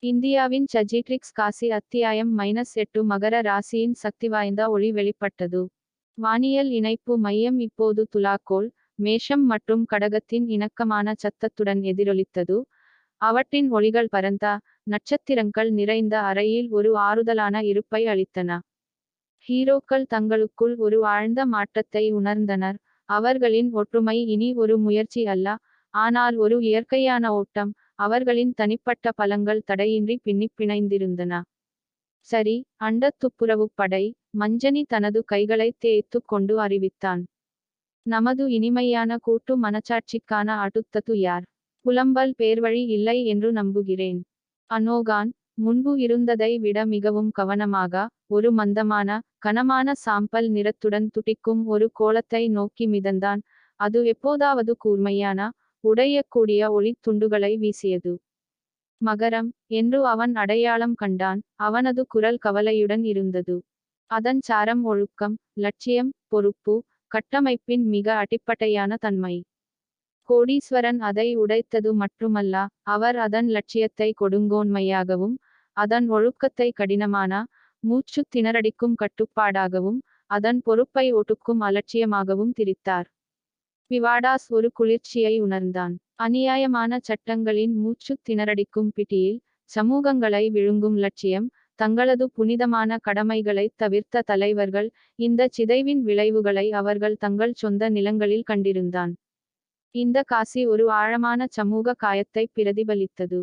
இந்தியாவின் சஜிட்ரிக்ஸ் காசி அத்தியாயம் -8 மகர ராசியின் சக்திவாய்ந்த ஒளி வெளிப்பட்டது. வானியல் இணைப்பு மையம் இப்போது துலாக்கோள், மேஷம் மற்றும் கடகத்தின் இணக்கமான சத்தத்துடன் எதிரொலித்தது. அவற்றின் ஒளிகள் பரந்த, நட்சத்திரங்கள் நிறைந்த அறையில் ஒரு ஆறுதலான இருப்பை அளித்தன. ஹீரோக்கள் தங்களுக்குள் ஒரு ஆழ்ந்த மாற்றத்தை உணர்ந்தனர். அவர்களின் ஒற்றுமை இனி ஒரு முயற்சி அல்ல, ஆனால் ஒரு இயற்கையான ஓட்டம். அவர்களின் தனிப்பட்ட பலங்கள் தடையின்றி பிணைந்திருந்தன. சரி, அண்டத் துப்புரவுப் படை. மஞ்சனி தனது கைகளை தேய்த்துக் கொண்டு அறிவித்தான். நமது இனிமையான கூட்டு மனச்சாட்சிக்கான அடுத்தது யார்? புலம்பல் பேர்வழி இல்லை என்று நம்புகிறேன். அனோகான், முன்பு இருந்ததை விட மிகவும் கவனமாக, ஒரு மந்தமான, கனமான சாம்பல் நிறத்துடன் துடிக்கும் ஒரு கோளத்தை நோக்கி மிதந்தான். அது எப்போதாவது கூர்மையான, உடையக்கூடிய ஒளித் துண்டுகளை வீசியது. மகரம் என்று அவன் அடையாளம் கண்டான். அவனது குரல் கவலையுடன் இருந்தது. அதன் சாரம் ஒழுக்கம், லட்சியம், பொறுப்பு, கட்டமைப்பின் மிக அடிப்படையான தன்மை. கோடீஸ்வரன் அதை உடைத்தது மட்டுமல்ல, அவர் அதன் லட்சியத்தை கொடுங்கோன்மையாகவும், அதன் ஒழுக்கத்தை கடினமான, மூச்சு திணறடிக்கும் கட்டுப்பாடாகவும், அதன் பொறுப்பை ஒடுக்கும் அலட்சியமாகவும் திரித்தார். பிவாடாஸ் ஒரு குளிர்ச்சியை உணர்ந்தான். அநியாயமான சட்டங்களின் மூச்சு திணறடிக்கும் பிடியில், சமூகங்களை விழுங்கும் லட்சியம், தங்களது புனிதமான கடமைகளைத் தவிர்த்த தலைவர்கள், இந்த சிதைவின் விளைவுகளை அவர்கள் தங்கள் சொந்த நிலங்களில் கண்டிருந்தான். இந்த காசி ஒரு ஆழமான சமூக காயத்தை பிரதிபலித்தது.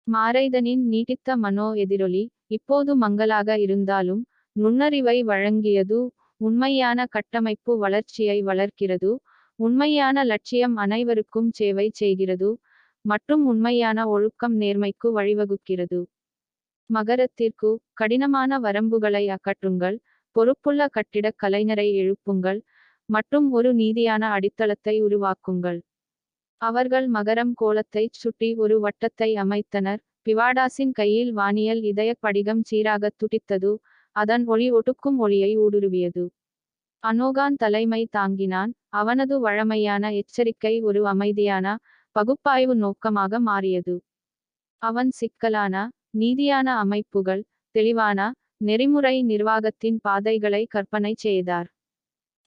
மாரைதனின் நீடித்த மனோ எதிரொலி, இப்போது மங்கலாக இருந்தாலும், நுண்ணறிவை வழங்கியது. உண்மையான கட்டமைப்பு வளர்ச்சியை வளர்க்கிறது. உண்மையான லட்சியம் அனைவருக்கும் சேவை செய்கிறது. மற்றும் உண்மையான ஒழுக்கம் நேர்மைக்கு வழிவகுக்கிறது. மகரத்திற்கு, கடினமான வரம்புகளை அகற்றுங்கள், பொறுப்புள்ள கட்டிடக் கலைஞரை எழுப்புங்கள், மற்றும் ஒரு நீதியான அடித்தளத்தை உருவாக்குங்கள். அவர்கள் மகரம் கோளத்தைச் சுற்றி ஒரு வட்டத்தை அமைத்தனர். பிவாடாஸின் கையில் வானியல் இதயப் படிகம் சீராகத் துடித்தது. அதன் ஒளி ஒடுக்கும் ஒளியை ஊடுருவியது. அனோகான் தலைமை தாங்கினான். அவனது வழமையான எச்சரிக்கை ஒரு அமைதியான, பகுப்பாய்வு நோக்கமாக மாறியது. அவன் சிக்கலான, நீதியான அமைப்புகள், தெளிவான, நெறிமுறை நிர்வாகத்தின் பாதைகளை கற்பனை செய்தார்.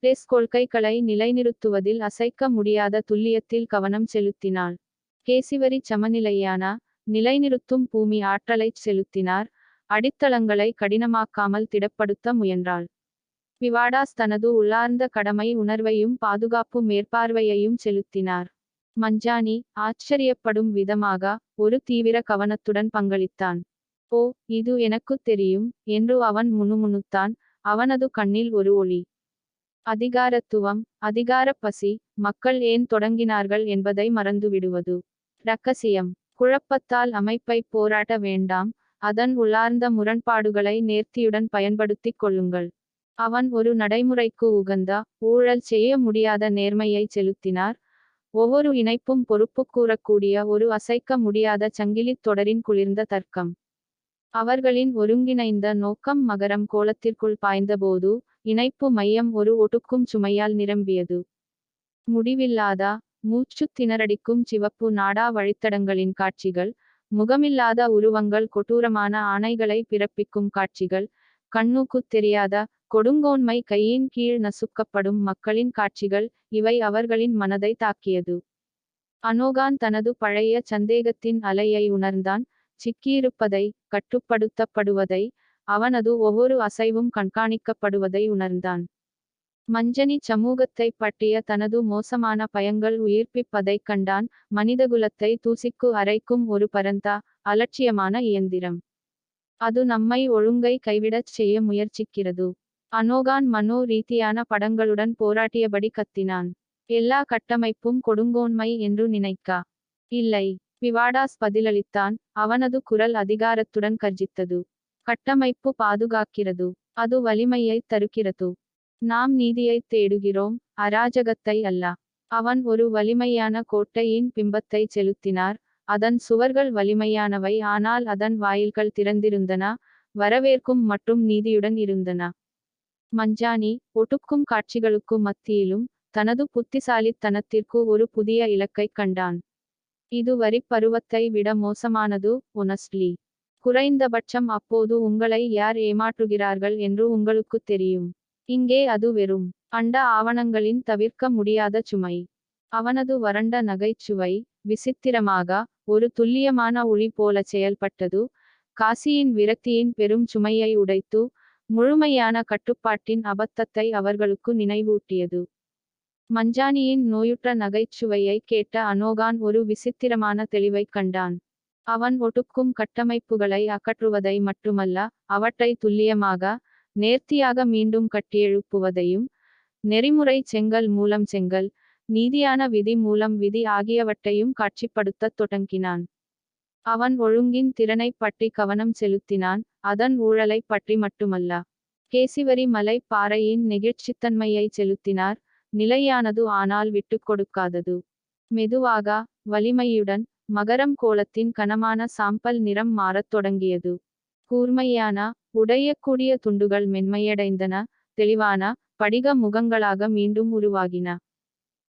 டெஸ் கொள்கைகளை நிலைநிறுத்துவதில் அசைக்க முடியாத துல்லியத்தில் கவனம் செலுத்தினாள். கேசிவரி சமநிலையான, நிலைநிறுத்தும் பூமி ஆற்றலைச் செலுத்தினார். அடித்தளங்களை கடினமாக்காமல் திடப்படுத்த முயன்றாள். பிவாடாஸ் தனது உள்ளார்ந்த கடமை உணர்வையும் பாதுகாப்பு மேற்பார்வையையும் செலுத்தினார். மஞ்சானி, ஆச்சரியப்படும் விதமாக, ஒரு தீவிர கவனத்துடன் பங்களித்தான். ஓ, இது எனக்குத் தெரியும் என்று அவன் முணுமுணுத்தான். அவனது கண்ணில் ஒரு ஒளி. அதிகாரத்துவம், அதிகாரப் பசி, மக்கள் ஏன் தொடங்கினார்கள் என்பதை மறந்துவிடுவது. இரகசியம், குழப்பத்தால் அமைப்பை போராட்ட வேண்டாம், அதன் உள்ளார்ந்த முரண்பாடுகளை நேர்த்தியுடன் பயன்படுத்திக் கொள்ளுங்கள். அவன் ஒரு நடைமுறைக்கு உகந்த, ஊழல் செய்ய முடியாத நேர்மையை செலுத்தினார். ஒவ்வொரு இணைப்பும் பொறுப்புக்கூறக்கூடிய ஒரு அசைக்க முடியாத சங்கிலித் தொடரின் குளிர்ந்த தர்க்கம். அவர்களின் ஒருங்கிணைந்த நோக்கம் மகரம் கோளத்திற்குள் பாய்ந்தபோது, இணைப்பு மையம் ஒரு ஒடுக்கும் சுமையால் நிரம்பியது. முடிவில்லாத, மூச்சு திணறடிக்கும் சிவப்பு நாடா வழித்தடங்களின் காட்சிகள், முகமில்லாத உருவங்கள் கொடூரமான ஆணைகளை பிறப்பிக்கும் காட்சிகள், கண்ணுக்குத் தெரியாத, கொடுங்கோன்மை கையின் கீழ் நசுக்கப்படும் மக்களின் காட்சிகள், இவை அவர்களின் மனதை தாக்கியது. அனோகான் தனது பழைய சந்தேகத்தின் அலையை உணர்ந்தான். சிக்கியிருப்பதை, கட்டுப்படுத்தப்படுவதை, அவனது ஒவ்வொரு அசைவும் கண்காணிக்கப்படுவதை உணர்ந்தான். மஞ்சனி சமூகத்தைப் பற்றிய தனது மோசமான பயங்கள் உயிர்ப்பிப்பதைக் கண்டான். மனிதகுலத்தை தூசிக்கு அரைக்கும் ஒரு பரந்த, அலட்சியமான இயந்திரம். அது நம்மை ஒழுங்கை கைவிடச் செய்ய முயற்சிக்கிறது. அனோகான் மனோ ரீதியான படங்களுடன் போராட்டியபடி கத்தினான். எல்லா கட்டமைப்பும் கொடுங்கோன்மை என்று நினைக்கா. இல்லை. பிவாடாஸ் பதிலளித்தான். அவனது குரல் அதிகாரத்துடன் கர்ஜித்தது. கட்டமைப்பு பாதுகாக்கிறது. அது வலிமையைத் தருகிறது. நாம் நீதியைத் தேடுகிறோம், அராஜகத்தை அல்ல. அவன் ஒரு வலிமையான கோட்டையின் பிம்பத்தை செலுத்தினார். அதன் சுவர்கள் வலிமையானவை, ஆனால் அதன் வாயில்கள் திறந்திருந்தன, வரவேற்கும் மற்றும் நீதியுடன் இருந்தன. மஞ்சானி, ஒடுக்கும் காட்சிகளுக்கு மத்தியிலும், தனது புத்திசாலித்தனத்திற்கு ஒரு புதிய இலக்கைக் கண்டான். இது வரிப் பருவத்தை விட மோசமானது, ஒனஸ்ட்லி. குறைந்தபட்சம் அப்போது உங்களை யார் ஏமாற்றுகிறார்கள் என்று உங்களுக்குத் தெரியும். இங்கே அது வெறும் அண்ட ஆவணங்களின் தவிர்க்க முடியாத சுமை. அவனது வறண்ட நகைச்சுவை விசித்திரமாக ஒரு துல்லியமான ஒளி போல செயல்பட்டது. காசியின் விரக்தியின் பெரும் சுமையை உடைத்து முழுமையான கட்டுப்பாட்டின் அபத்தத்தை அவர்களுக்கு நினைவூட்டியது. மஞ்சானியின் நோயுற்ற நகைச்சுவையை கேட்ட அனோகான் ஒரு விசித்திரமான தெளிவைக் கண்டான். அவன் ஒடுக்கும் கட்டமைப்புகளை அகற்றுவதை மட்டுமல்ல, அவற்றை துல்லியமாக, நேர்த்தியாக மீண்டும் கட்டியெழுப்புவதையும், நெறிமுறை செங்கல் மூலம் செங்கல், நீதியான விதி மூலம் விதி ஆகியவற்றையும் காட்சிப்படுத்தத் தொடங்கினான். அவன் ஒழுங்கின் திறனைப் பற்றி கவனம் செலுத்தினான், அதன் ஊழலைப் பற்றி மட்டுமல்ல. கேசிவரி மலை பாறையின் நெகிழ்ச்சித்தன்மையை செலுத்தினார், நிலையானது ஆனால் விட்டுக் கொடுக்காதது. மெதுவாக, வலிமையுடன், மகரம் கோலத்தின் கனமான சாம்பல் நிறம் மாறத் தொடங்கியது. கூர்மையான, உடையக்கூடிய துண்டுகள் மென்மையடைந்தன, தெளிவான, படிக முகங்களாக மீண்டும் உருவாகின.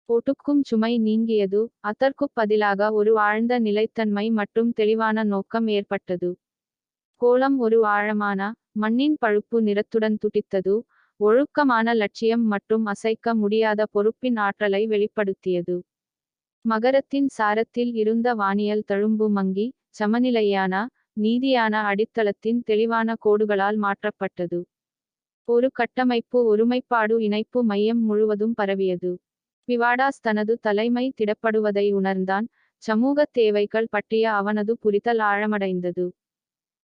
ஒடுக்கும் சுமை நீங்கியது, அதற்குப் பதிலாக ஒரு ஆழ்ந்த நிலைத்தன்மை மற்றும் தெளிவான நோக்கம் ஏற்பட்டது. கோலம் ஒரு ஆழமான, மண்ணின் பழுப்பு நிறத்துடன் துடித்தது, ஒழுக்கமான லட்சியம் மற்றும் அசைக்க முடியாத பொறுப்பின் ஆற்றலை வெளிப்படுத்தியது. மகரத்தின் சாரத்தில் இருந்த வானியல் தழும்பு மங்கி, சமநிலையான, நீதியான அடித்தளத்தின் தெளிவான கோடுகளால் மாற்றப்பட்டது. ஒரு கட்டமைப்பு ஒருமைப்பாடு இணைப்பு மையம் முழுவதும் பரவியது. பிவாடாஸ் தனது தலைமை திடப்படுவதை உணர்ந்தான், சமூகத் தேவைகள் பற்றிய அவனது புரிதல் ஆழமடைந்தது.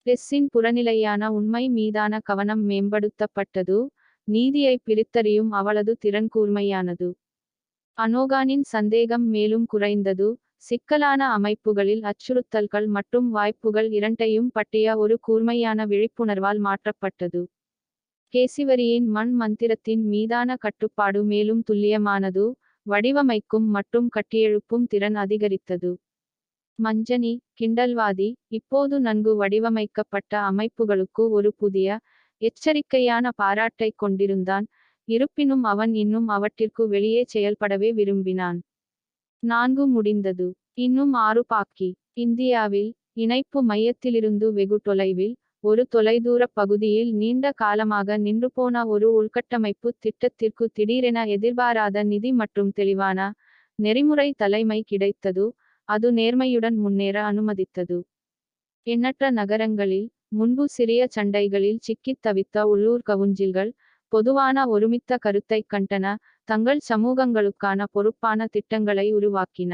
டெஸ்ஸின் புறநிலையான உண்மை மீதான கவனம் மேம்படுத்தப்பட்டது, நீதியை பிரித்தறியும் அவளது திறன் கூர்மையானது. அனோகானின் சந்தேகம் மேலும் குறைந்தது, சிக்கலான அமைப்புகளில் அச்சுறுத்தல்கள் மற்றும் வாய்ப்புகள் இரண்டையும் பற்றிய ஒரு கூர்மையான விழிப்புணர்வால் மாற்றப்பட்டது. கேசிவரியின் மண் மந்திரத்தின் மீதான கட்டுப்பாடு மேலும் துல்லியமானது, வடிவமைக்கும் மற்றும் கட்டியெழுப்பும் திறன் அதிகரித்தது. மஞ்சனி, கிண்டல்வாதி, இப்போது நன்கு வடிவமைக்கப்பட்ட அமைப்புகளுக்கு ஒரு புதிய, எச்சரிக்கையான பாராட்டைக் கொண்டிருந்தான், இருப்பினும் அவன் இன்னும் அவற்றிற்கு வெளியே செயல்படவே விரும்பினான். 4 முடிந்தது. இன்னும் 6 பாக்கி. இந்தியாவில், இணைப்பு மையத்திலிருந்து வெகு தொலைவில், ஒரு தொலைதூரப் பகுதியில் நீண்ட காலமாக நின்றுபோன ஒரு உள்கட்டமைப்பு திட்டத்திற்கு திடீரென எதிர்பாராத நிதி மற்றும் தெளிவான, நெறிமுறை தலைமை கிடைத்தது, அது நேர்மையுடன் முன்னேற அனுமதித்தது. எண்ணற்ற நகரங்களில், முன்பு சிறிய சண்டைகளில் சிக்கித் தவித்த உள்ளூர் கவுன்சில்கள், பொதுவான ஒருமித்த கருத்தைக் கண்டன, தங்கள் சமூகங்களுக்கான பொறுப்பான திட்டங்களை உருவாக்கின.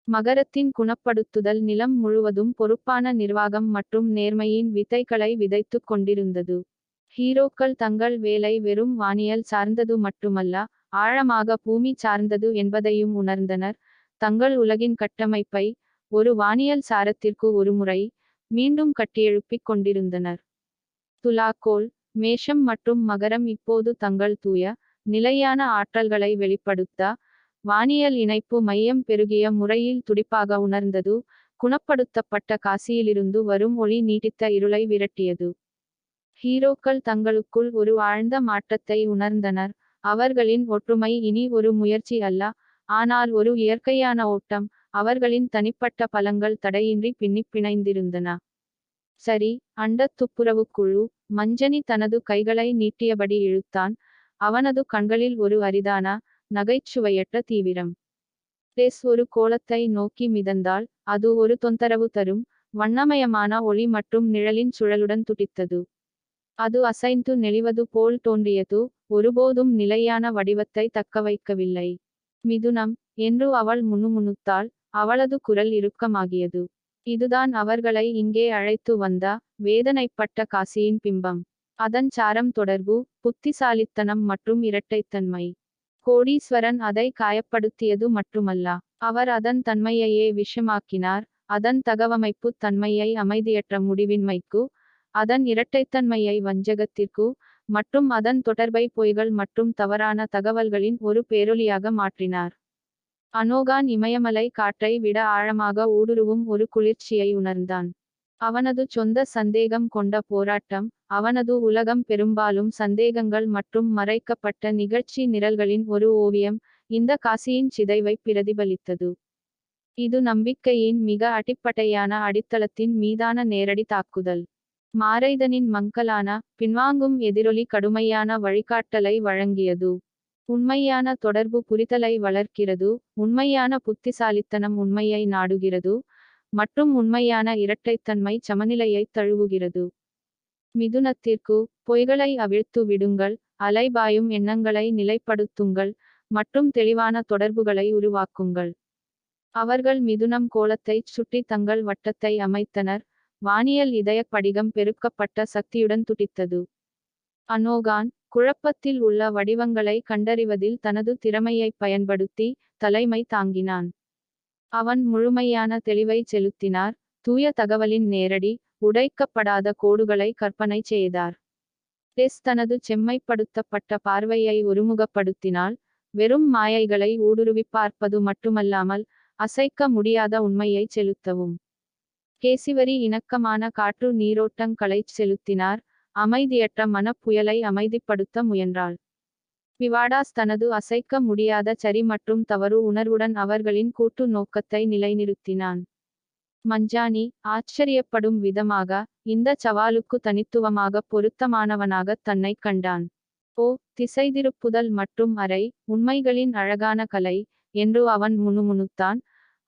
மகரத்தின் குணப்படுத்துதல் நிலம் முழுவதும் பொறுப்பான நிர்வாகம் மற்றும் நேர்மையின் விதைகளை விதைத்துக் கொண்டிருந்தது. ஹீரோக்கள் தங்கள் வேலை வெறும் வானியல் சார்ந்தது மட்டுமல்ல, ஆழமாக பூமி சார்ந்தது என்பதையும் உணர்ந்தனர், தங்கள் உலகின் கட்டமைப்பை, ஒரு வானியல் சாரத்திற்கு ஒருமுறை, மீண்டும் கட்டியெழுப்பிக் கொண்டிருந்தனர். துலாக்கோல், மேஷம் மற்றும் மகரம் இப்போது தங்கள் தூய, நிலையான ஆற்றல்களை வெளிப்படுத்த, வானியல் இணைப்பு மையம் பெருகிய முறையில் துடிப்பாக உணர்ந்தது, குணப்படுத்தப்பட்ட காசியிலிருந்து வரும் ஒளி நீட்டித்த இருளை விரட்டியது. ஹீரோக்கள் தங்களுக்குள் ஒரு ஆழ்ந்த மாற்றத்தை உணர்ந்தனர், அவர்களின் ஒற்றுமை இனி ஒரு முயற்சி அல்ல, ஆனால் ஒரு இயற்கையான ஓட்டம், அவர்களின் தனிப்பட்ட பலங்கள் தடையின்றி பின்னிப் பிணைந்திருந்தன. சரி, அண்டத் துப்புரவுக் குழு, மஞ்சனி தனது கைகளை நீட்டியபடி இழுத்தான், அவனது கண்களில் ஒரு அரிதான, நகைச்சுவையற்ற தீவிரம். டெஸ் ஒரு கோலத்தை நோக்கி மிதந்தாள், அது ஒரு தொந்தரவு தரும், வண்ணமயமான ஒளி மற்றும் நிழலின் சுழலுடன் துடித்தது. அது அசைந்து நெளிவது போல் தோன்றியது, ஒருபோதும் நிலையான வடிவத்தை தக்கவைக்கவில்லை. மிதுனம், என்று அவள் முணுமுணுத்தாள், அவளது குரல் இறுக்கமாகியது. இதுதான் அவர்களை இங்கே அழைத்து வந்த, வேதனைப்பட்ட காசியின் பிம்பம். அதன் சாரம் தொடர்பு, புத்திசாலித்தனம் மற்றும் இரட்டைத்தன்மை. கோடீஸ்வரன் அதை காயப்படுத்தியது மட்டுமல்ல, அவர் அதன் தன்மையையே விஷமாக்கினார், அதன் தகவமைப்பு தன்மையை அமைதியற்ற முடிவின்மைக்கு, அதன் இரட்டைத்தன்மையை வஞ்சகத்திற்கு, மற்றும் அதன் தொடர்பை பொய்கள் மற்றும் தவறான தகவல்களின் ஒரு பேரொலியாக மாற்றினார். அனோகான் இமயமலை காற்றை விட ஆழமாக ஊடுருவும் ஒரு குளிர்ச்சியை உணர்ந்தான். அவனது சொந்த சந்தேகம் கொண்ட போராட்டம், அவனது உலகம் பெரும்பாலும் சந்தேகங்கள் மற்றும் மறைக்கப்பட்ட நிகழ்ச்சி நிரல்களின் ஒரு ஓவியம், இந்த காசியின் சிதைவைப் பிரதிபலித்தது. இது நம்பிக்கையின் மிக அடிப்படையான அடித்தளத்தின் மீதான நேரடி தாக்குதல். மாரைதனின் மங்கலான, பின்வாங்கும் எதிரொலி கடுமையான வழிகாட்டலை வழங்கியது. உண்மையான தொடர்பு புரிதலை வளர்க்கிறது, உண்மையான புத்திசாலித்தனம் உண்மையை நாடுகிறது, மற்றும் உண்மையான இரட்டைத்தன்மை சமநிலையை தழுவுகிறது. மிதுனத்திற்கு, பொய்களை அவிழ்த்து விடுங்கள், அலைபாயும் எண்ணங்களை நிலைப்படுத்துங்கள், மற்றும் தெளிவான தொடர்புகளை உருவாக்குங்கள். அவர்கள் மிதுனம் கோளத்தைச் சுற்றி தங்கள் வட்டத்தை அமைத்தனர், வானியல் இதயப் படிகம் பெருக்கப்பட்ட சக்தியுடன் துடித்தது. அனோகான், குழப்பத்தில் உள்ள வடிவங்களை கண்டறிவதில் தனது திறமையைப் பயன்படுத்தி, தலைமை தாங்கினான். அவன் முழுமையான தெளிவை செலுத்தினார், தூய தகவலின் நேரடி, உடைக்கப்படாத கோடுகளை கற்பனை செய்தார். டெஸ் தனது செம்மைப்படுத்தப்பட்ட பார்வையை ஒருமுகப்படுத்தினாள், வெறும் மாயைகளை ஊடுருவிப் பார்ப்பது மட்டுமல்லாமல், அசைக்க முடியாத உண்மையை செலுத்தவும். கேசிவரி இணக்கமான காற்று நீரோட்டங்களைச் செலுத்தினார், அமைதியற்ற மனப்புயலை அமைதிப்படுத்த முயன்றாள். பிவாடாஸ் தனது அசைக்க முடியாத சரி மற்றும் தவறு உணர்வுடன் அவர்களின் கூட்டு நோக்கத்தை நிலைநிறுத்தினான். மஞ்சானி, ஆச்சரியப்படும் விதமாக, இந்த சவாலுக்கு தனித்துவமாக பொருத்தமானவனாக தன்னைக் கண்டான். ஓ, திசைதிருப்புதல் மற்றும் அரை, உண்மைகளின் அழகான கலை, என்று அவன் முணுமுணுத்தான்.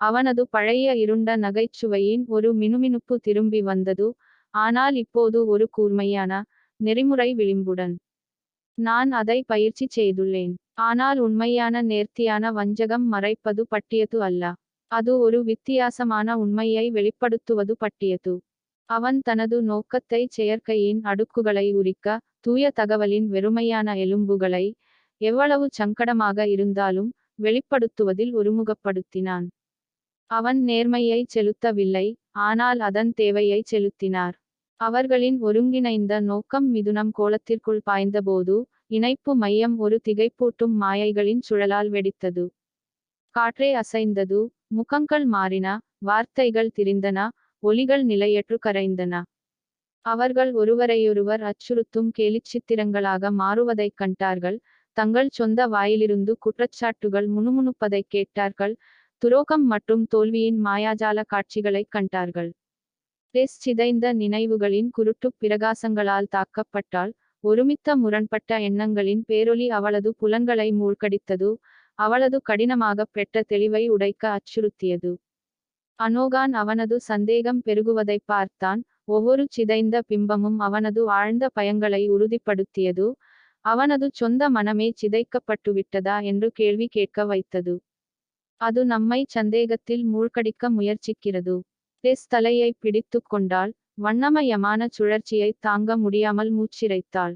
அவனது பழைய இருண்ட நகைச்சுவையின் ஒரு மினுமினுப்பு திரும்பி வந்தது, ஆனால் இப்போது ஒரு கூர்மையான, நெறிமுறை விளிம்புடன். நான் அதை பயிற்சி செய்துள்ளேன். ஆனால் உண்மையான நேர்த்தியான வஞ்சகம் மறைப்பது பட்டியது அல்ல. அது ஒரு வித்தியாசமான உண்மையை வெளிப்படுத்துவது பட்டியது. அவன் தனது நோக்கத்தை செயற்கையின் அடுக்குகளை உரிக்க, தூய தகவலின் வெறுமையான எலும்புகளை, எவ்வளவு சங்கடமாக இருந்தாலும், வெளிப்படுத்துவதில் ஒருமுகப்படுத்தினான். அவன் நேர்மையை செலுத்தவில்லை, ஆனால் அதன் தேவையை செலுத்தினார். அவர்களின் ஒருங்கிணைந்த நோக்கம் மிதுனம் கோளத்திற்குள் பாய்ந்தபோது, இணைப்பு மையம் ஒரு திகைப்பூட்டும் மாயைகளின் சுழலால் வெடித்தது. காற்றே அசைந்தது, முகங்கள் மாறின, வார்த்தைகள் திரிந்தன, ஒலிகள் நிலையற்று கரைந்தன. அவர்கள் ஒருவரையொருவர் அச்சுறுத்தும் கேலிச்சித்திரங்களாக மாறுவதைக் கண்டார்கள், தங்கள் சொந்த வாயிலிருந்து குற்றச்சாட்டுகள் முணுமுணுப்பதைக் கேட்டார்கள், துரோகம் மற்றும் தோல்வியின் மாயாஜால காட்சிகளைக் கண்டார்கள். டெஸ் சிதைந்த நினைவுகளின் குருட்டுப் பிரகாசங்களால் தாக்கப்பட்டாள், ஒருமித்த முரண்பட்ட எண்ணங்களின் பேரொலி அவளது புலன்களை மூழ்கடித்தது, அவளது கடினமாகப் பெற்ற தெளிவை உடைக்க அச்சுறுத்தியது. அனோகான் அவனது சந்தேகம் பெருகுவதைப் பார்த்தான், ஒவ்வொரு சிதைந்த பிம்பமும் அவனது ஆழ்ந்த பயங்களை உறுதிப்படுத்தியது, அவனது சொந்த மனமே சிதைக்கப்பட்டுவிட்டதா என்று கேள்வி கேட்க வைத்தது. அது நம்மை சந்தேகத்தில் மூழ்கடிக்க முயற்சிக்கிறது. டெஸ் தலையை பிடித்துக் கொண்டாள், வண்ணமயமான சுழற்சியை தாங்க முடியாமல் மூச்சிரைத்தாள்.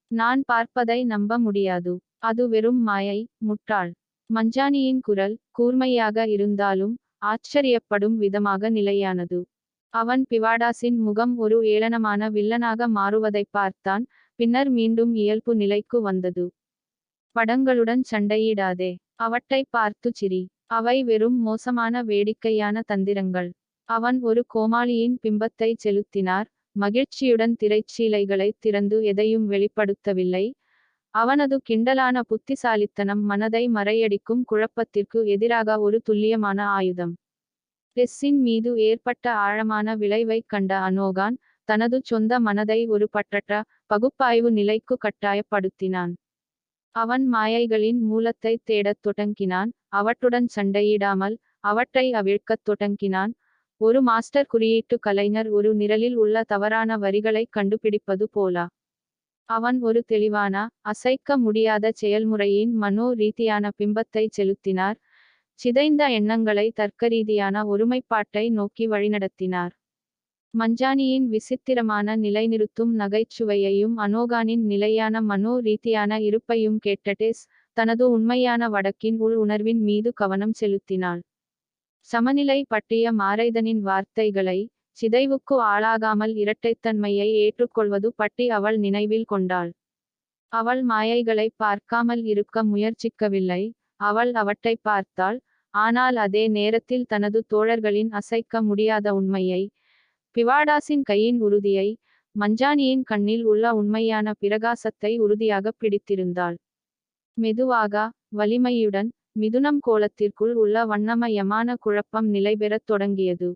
நான் பார்ப்பதை நம்ப முடியாது. அது வெறும் மாயை, முட்டாள். மஞ்சானியின் குரல், கூர்மையாக இருந்தாலும், ஆச்சரியப்படும் விதமாக நிலையானது. அவன் பிவாடாஸின் முகம் ஒரு ஏளனமான வில்லனாக மாறுவதைப் பார்த்தான், பின்னர் மீண்டும் இயல்பு நிலைக்கு வந்தது. படங்களுடன் சண்டையிடாதே. அவற்றைப் பார்த்து சிரி. அவை வெறும் மோசமான வேடிக்கையான தந்திரங்கள். அவன் ஒரு கோமாளியின் பிம்பத்தை செலுத்தினார், மகிழ்ச்சியுடன் திரைச்சீலைகளைத் திறந்து எதையும் வெளிப்படுத்தவில்லை. அவனது கிண்டலான புத்திசாலித்தனம் மனதை மறையடிக்கும் குழப்பத்திற்கு எதிராக ஒரு துல்லியமான ஆயுதம். டெஸ்ஸின் மீது ஏற்பட்ட ஆழமான விளைவைக் கண்ட அனோகான், தனது சொந்த மனதை ஒரு பற்றற்ற, பகுப்பாய்வு நிலைக்கு கட்டாயப்படுத்தினான். அவன் மாயைகளின் மூலத்தைத் தேடத் தொடங்கினான், அவற்றுடன் சண்டையிடாமல், அவற்றை அவிழ்க்கத் தொடங்கினான். ஒரு மாஸ்டர் குறியீட்டு கலைஞர் ஒரு நிரலில் உள்ள தவறான வரிகளைக் கண்டுபிடிப்பது போல. அவன் ஒரு தெளிவான, அசைக்க முடியாத செயல்முறையின் மனோ ரீதியான பிம்பத்தை செலுத்தினார், சிதைந்த எண்ணங்களை தர்க்கரீதியான ஒருமைப்பாட்டை நோக்கி வழிநடத்தினார். மஞ்சானியின் விசித்திரமான நிலைநிறுத்தும் நகைச்சுவையையும் அனோகானின் நிலையான மனோ ரீதியான இருப்பையும் கேட்ட டெஸ், தனது உண்மையான வடக்கின் உள் உணர்வின் மீது கவனம் செலுத்தினாள். சமநிலை பற்றிய மாரைதனின் வார்த்தைகளை, சிதைவுக்கு ஆளாகாமல் இரட்டைத்தன்மையை ஏற்றுக்கொள்வது பற்றி அவள் நினைவில் கொண்டாள். அவள் மாயைகளைப் பார்க்காமல் இருக்க முயற்சிக்கவில்லை, அவள் அவற்றைப் பார்த்தாள், ஆனால் அதே நேரத்தில் தனது தோழர்களின் அசைக்க முடியாத உண்மையை, பிவாடாஸின் கையின் உறுதியை, மஞ்சானியின் கண்ணில் உள்ள உண்மையான பிரகாசத்தை உறுதியாகப் பிடித்திருந்தாள். மெதுவாக, வலிமையுடன், மிதுனம் கோலத்திற்குள் உள்ள வண்ணமயமான குழப்பம் நிலைபெறத் தொடங்கியது.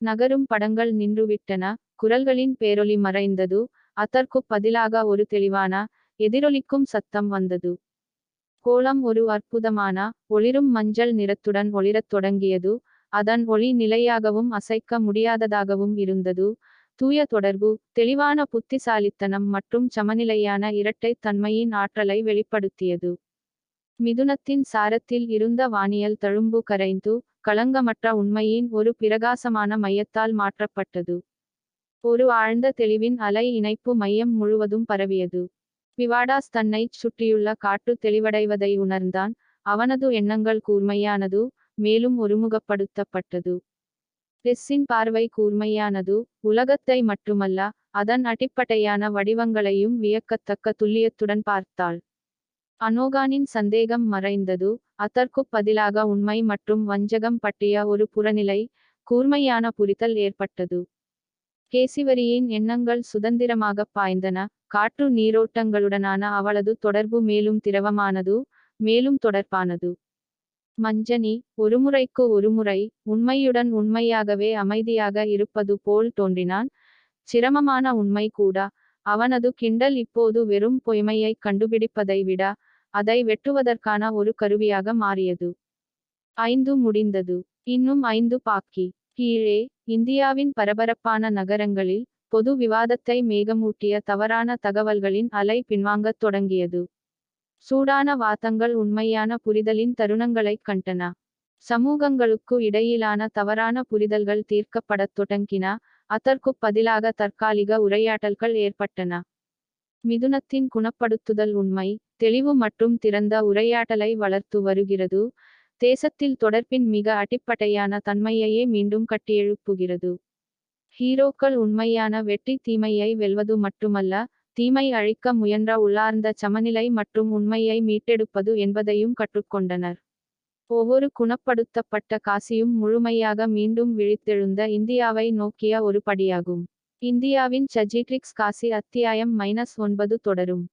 நகரும் படங்கள் நின்றுவிட்டன, குரல்களின் பேரொலி மறைந்தது, அதற்குப் பதிலாக ஒரு தெளிவான, எதிரொலிக்கும் சத்தம் வந்தது. கோலம் ஒரு அற்புதமான, ஒளிரும் மஞ்சள் நிறத்துடன் ஒளிரத் தொடங்கியது, அதன் ஒளி நிலையாகவும் அசைக்க முடியாததாகவும் இருந்தது. தூய தொடர்பு, தெளிவான புத்திசாலித்தனம் மற்றும் சமநிலையான இரட்டைத் தன்மையின் ஆற்றலை வெளிப்படுத்தியது. மிதுனத்தின் சாரத்தில் இருந்த வானியல் தழும்பு கரைந்து, களங்கமற்ற உண்மையின் ஒரு பிரகாசமான மையத்தால் மாற்றப்பட்டது. ஒரு ஆழ்ந்த தெளிவின் அலை இணைப்பு மையம் முழுவதும் பரவியது. பிவாடாஸ் தன்னைச் சுற்றியுள்ள காட்டு தெளிவடைவதை உணர்ந்தான், அவனது எண்ணங்கள் கூர்மையானது, மேலும் ஒருமுகப்படுத்தப்பட்டது. டெஸ்ஸின் பார்வை கூர்மையானது, உலகத்தை மட்டுமல்ல, அதன் அடிப்படையான வடிவங்களையும் வியக்கத்தக்க துல்லியத்துடன் பார்த்தாள். அனோகானின் சந்தேகம் மறைந்தது, அதற்குப் பதிலாக உண்மை மற்றும் வஞ்சகம் பற்றிய ஒரு புறநிலை, கூர்மையான புரிதல் ஏற்பட்டது. கேசிவரியின் எண்ணங்கள் சுதந்திரமாகப் பாய்ந்தன, காற்று நீரோட்டங்களுடனான அவளது தொடர்பு மேலும் திரவமானது, மேலும் தொடர்பானது. மஞ்சனி, ஒருமுறைக்கு ஒருமுறை, உண்மையுடன் உண்மையாகவே அமைதியாக இருப்பது போல் தோன்றினான். சிரமமான உண்மை கூட. அவனது கிண்டல் இப்போது வெறும் பொய்மையைக் கண்டுபிடிப்பதை விட, அதை வெட்டுவதற்கான ஒரு கருவியாக மாறியது. 5 முடிந்தது. இன்னும் 5 பாக்கி. கீழே, இந்தியாவின் பரபரப்பான நகரங்களில், பொது விவாதத்தை மேகமூட்டிய தவறான தகவல்களின் அலை பின்வாங்கத் தொடங்கியது. சூடான வாதங்கள் உண்மையான புரிதலின் தருணங்களைக் கண்டன. சமூகங்களுக்கு இடையிலான தவறான புரிதல்கள் தீர்க்கப்படத் தொடங்கின, அதற்குப் பதிலாக தற்காலிக உரையாடல்கள் ஏற்பட்டன. மிதுனத்தின் குணப்படுத்துதல் உண்மை, தெளிவு மற்றும் திறந்த உரையாடலை வளர்த்து வருகிறது, தேசத்தில் தொடர்பின் மிக அடிப்படையான தன்மையையே மீண்டும் கட்டியெழுப்புகிறது. ஹீரோக்கள் உண்மையான வெற்றி தீமையை வெல்வது மட்டுமல்ல, தீமை அழிக்க முயன்ற உள்ளார்ந்த சமநிலை மற்றும் உண்மையை மீட்டெடுப்பது என்பதையும் கற்றுக்கொண்டனர். ஒவ்வொரு குணப்படுத்தப்பட்ட காசியும் முழுமையாக மீண்டும் விழித்தெழுந்த இந்தியாவை நோக்கிய ஒரு படியாகும். இந்தியாவின் சஜிட்ரிக்ஸ் காசி அத்தியாயம் -9 தொடரும்.